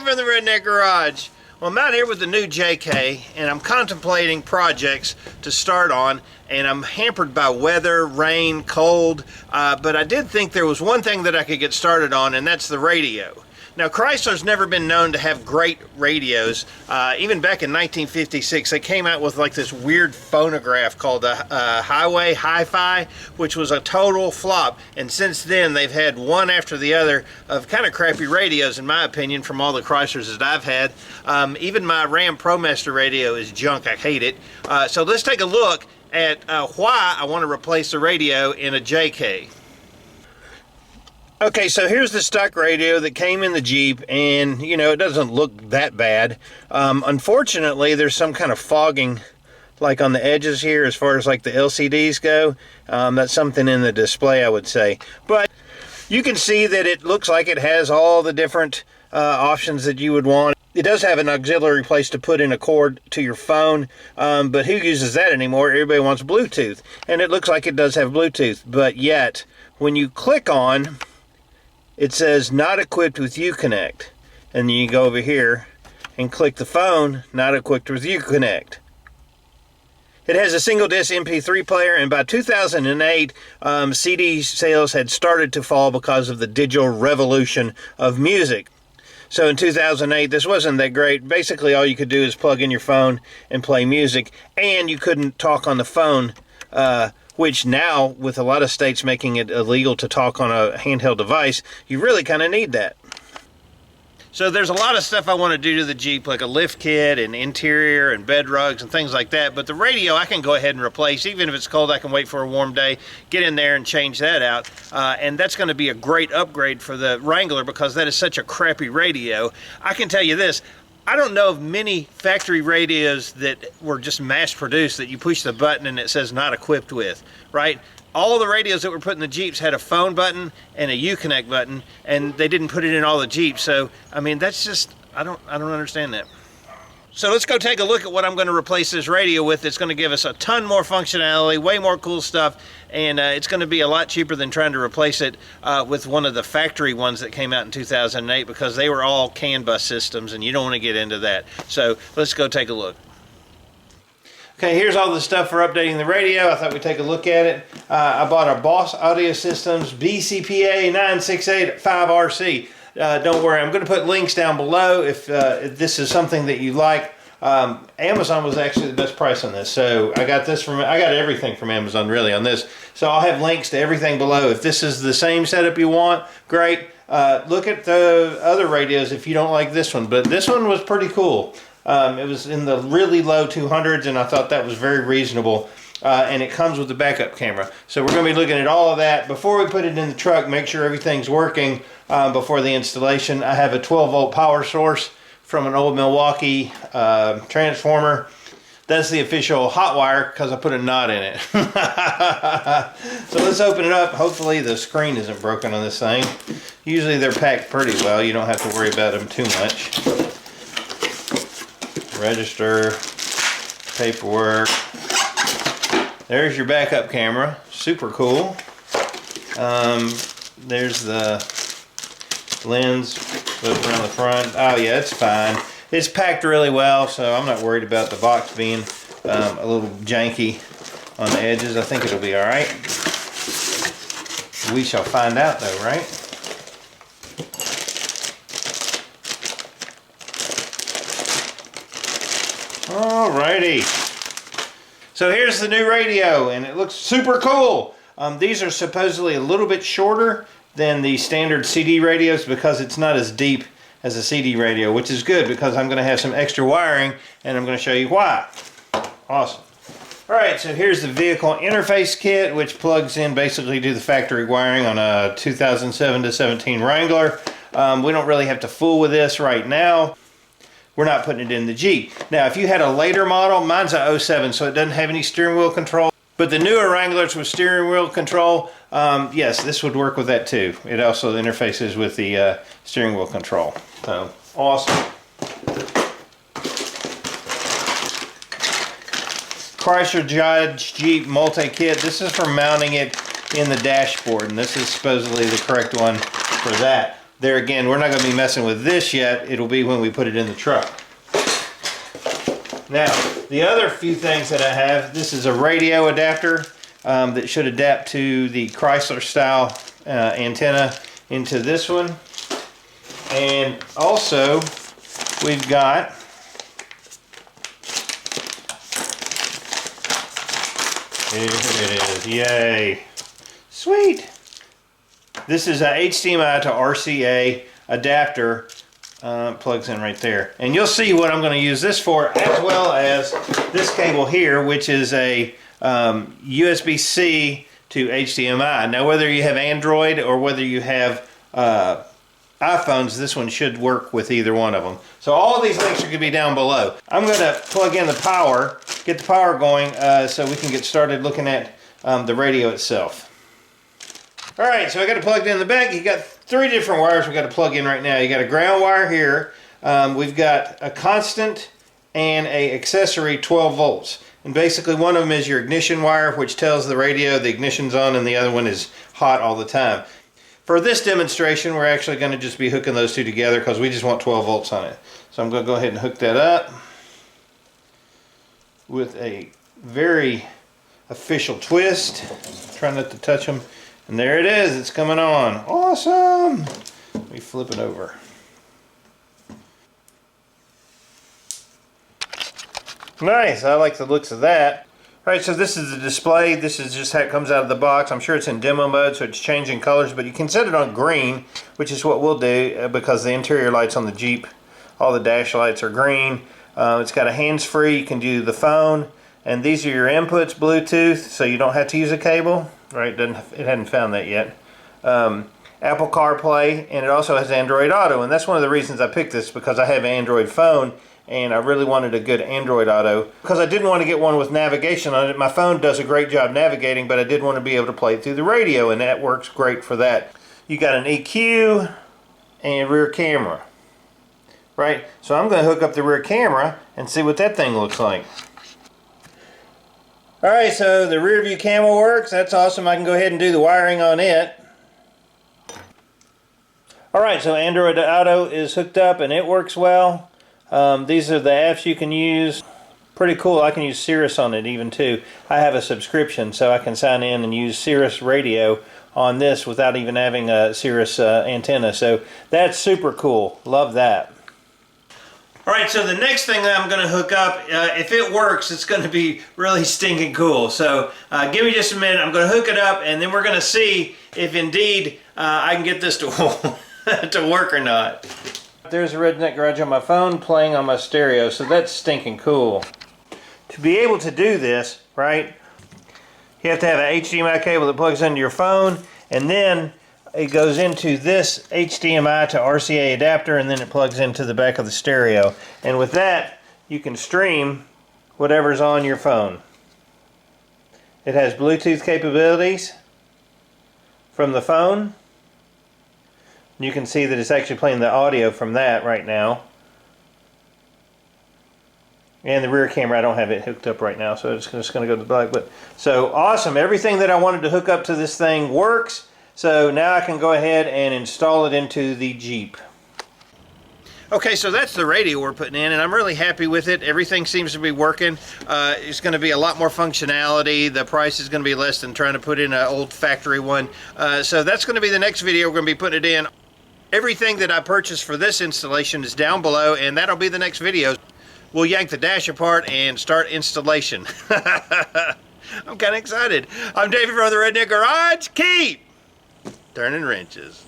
from the Redneck Garage. Well, I'm out here with the new JK, and I'm contemplating projects to start on, and I'm hampered by weather, rain, cold, but I did think there was one thing that I could get started on, and that's the radio. Now, Chrysler's never been known to have great radios. Even back in 1956, they came out with like this weird phonograph called a Highway Hi-Fi, which was a total flop. And since then, they've had one after the other of kind of crappy radios, in my opinion, from all the Chryslers that I've had. Even my Ram ProMaster radio is junk. I hate it. So let's take a look at why I want to replace the radio in a JK. Okay, so here's the stock radio that came in the Jeep, and you know, it doesn't look that bad. Unfortunately, there's some kind of fogging like on the edges here as far as like the LCDs go. That's something in the display, I would say. But you can see that it looks like it has all the different options that you would want. It does have an auxiliary place to put in a cord to your phone, but who uses that anymore? Everybody wants Bluetooth, and it looks like it does have Bluetooth, but yet when you click on, it says not equipped with Uconnect, and then you go over here and click the phone, not equipped with Uconnect. It has a single disc MP3 player, and by 2008 CD sales had started to fall because of the digital revolution of music. So in 2008, this wasn't that great. Basically, all you could do is plug in your phone and play music, and you couldn't talk on the phone, which now, with a lot of states making it illegal to talk on a handheld device, you really kind of need that. So there's a lot of stuff I want to do to the Jeep, like a lift kit and interior and bed rugs and things like that, but the radio I can go ahead and replace. Even if it's cold, I can wait for a warm day, get in there and change that out, and that's going to be a great upgrade for the Wrangler because that is such a crappy radio. I can tell you this, I don't know of many factory radios that were just mass produced that you push the button and it says not equipped with, right? All the radios that were put in the Jeeps had a phone button and a Uconnect button, and they didn't put it in all the Jeeps. So, I mean, that's just, I don't understand that. So let's go take a look at what I'm going to replace this radio with. It's going to give us a ton more functionality, way more cool stuff, and it's going to be a lot cheaper than trying to replace it with one of the factory ones that came out in 2008 because they were all CAN bus systems, and you don't want to get into that. So let's go take a look. Okay, here's all the stuff for updating the radio. I thought we'd take a look at it. I bought our Boss Audio Systems BCPA 9685RC. Don't worry, I'm going to put links down below if this is something that you like. Amazon was actually the best price on this, so I got everything from Amazon really on this. So I'll have links to everything below. If this is the same setup you want, great. Look at the other radios if you don't like this one, but this one was pretty cool. It was in the really low 200s, and I thought that was very reasonable. And it comes with the backup camera. So we're going to be looking at all of that. Before we put it in the truck, make sure everything's working before the installation. I have a 12-volt power source from an old Milwaukee transformer. That's the official hot wire because I put a knot in it. So let's open it up. Hopefully the screen isn't broken on this thing. Usually they're packed pretty well. You don't have to worry about them too much. Register, paperwork. There's your backup camera, super cool. There's the lens, flip around the front. Oh yeah, it's fine. It's packed really well, so I'm not worried about the box being a little janky on the edges. I think it'll be all right. We shall find out though, right? Alrighty. So here's the new radio, and it looks super cool. These are supposedly a little bit shorter than the standard CD radios because it's not as deep as a CD radio, which is good because I'm going to have some extra wiring, and I'm going to show you why. Awesome. Alright, so here's the vehicle interface kit, which plugs in basically to the factory wiring on a 2007 to 17 Wrangler. We don't really have to fool with this right now. We're not putting it in the Jeep. Now, if you had a later model, mine's a 07, so it doesn't have any steering wheel control. But the newer Wranglers with steering wheel control, yes, this would work with that too. It also interfaces with the steering wheel control. So, awesome. Chrysler Dodge Jeep multi-kit. This is for mounting it in the dashboard, and this is supposedly the correct one for that. There again, we're not going to be messing with this yet. It'll be when we put it in the truck. Now, the other few things that I have, this is a radio adapter that should adapt to the Chrysler style antenna into this one. And also, we've got here it is. Yay. Sweet. This is a HDMI to RCA adapter. Plugs in right there. And you'll see what I'm going to use this for, as well as this cable here, which is a USB-C to HDMI. Now, whether you have Android or whether you have iPhones, this one should work with either one of them. So all these links are going to be down below. I'm going to plug in the power, get the power going so we can get started looking at the radio itself. Alright, so I got it plugged in the back. You got 3 different wires we got to plug in right now. You got a ground wire here. We've got a constant and a accessory 12 volts. And basically one of them is your ignition wire, which tells the radio the ignition's on, and the other one is hot all the time. For this demonstration, we're actually going to just be hooking those two together because we just want 12 volts on it. So I'm going to go ahead and hook that up with a very official twist. Try not to touch them. And there it is, it's coming on. Awesome! Let me flip it over. Nice, I like the looks of that. Alright, so this is the display. This is just how it comes out of the box. I'm sure it's in demo mode, so it's changing colors, but you can set it on green, which is what we'll do because the interior lights on the Jeep, all the dash lights are green. It's got a hands-free, you can do the phone, and these are your inputs, Bluetooth, so you don't have to use a cable. Right, it hadn't found that yet. Apple CarPlay, and it also has Android Auto, and that's one of the reasons I picked this, because I have an Android phone and I really wanted a good Android Auto because I didn't want to get one with navigation on it. My phone does a great job navigating, but I did want to be able to play it through the radio, and that works great for that. You got an EQ and rear camera, right? So I'm going to hook up the rear camera and see what that thing looks like. Alright, so the rear view camera works. That's awesome. I can go ahead and do the wiring on it. Alright, so Android Auto is hooked up and it works well. These are the apps you can use. Pretty cool. I can use Sirius on it even too. I have a subscription, so I can sign in and use Sirius radio on this without even having a Sirius antenna. So that's super cool. Love that. Alright, so the next thing that I'm going to hook up, if it works, it's going to be really stinking cool. So give me just a minute. I'm going to hook it up, and then we're going to see if indeed I can get this to, to work or not. There's a Redneck Garage on my phone playing on my stereo, so that's stinking cool. To be able to do this, right, you have to have an HDMI cable that plugs into your phone, and then it goes into this HDMI to RCA adapter, and then it plugs into the back of the stereo. And with that, you can stream whatever's on your phone. It has Bluetooth capabilities from the phone. You can see that it's actually playing the audio from that right now. And the rear camera, I don't have it hooked up right now, so it's just going to go to the black. But so awesome! Everything that I wanted to hook up to this thing works. So now I can go ahead and install it into the Jeep. Okay, so that's the radio we're putting in, and I'm really happy with it. Everything seems to be working. It's going to be a lot more functionality. The price is going to be less than trying to put in an old factory one. So that's going to be the next video. We're going to be putting it in. Everything that I purchased for this installation is down below, and that'll be the next video. We'll yank the dash apart and start installation. I'm kind of excited. I'm David from the Redneck Garage. Keep turning wrenches.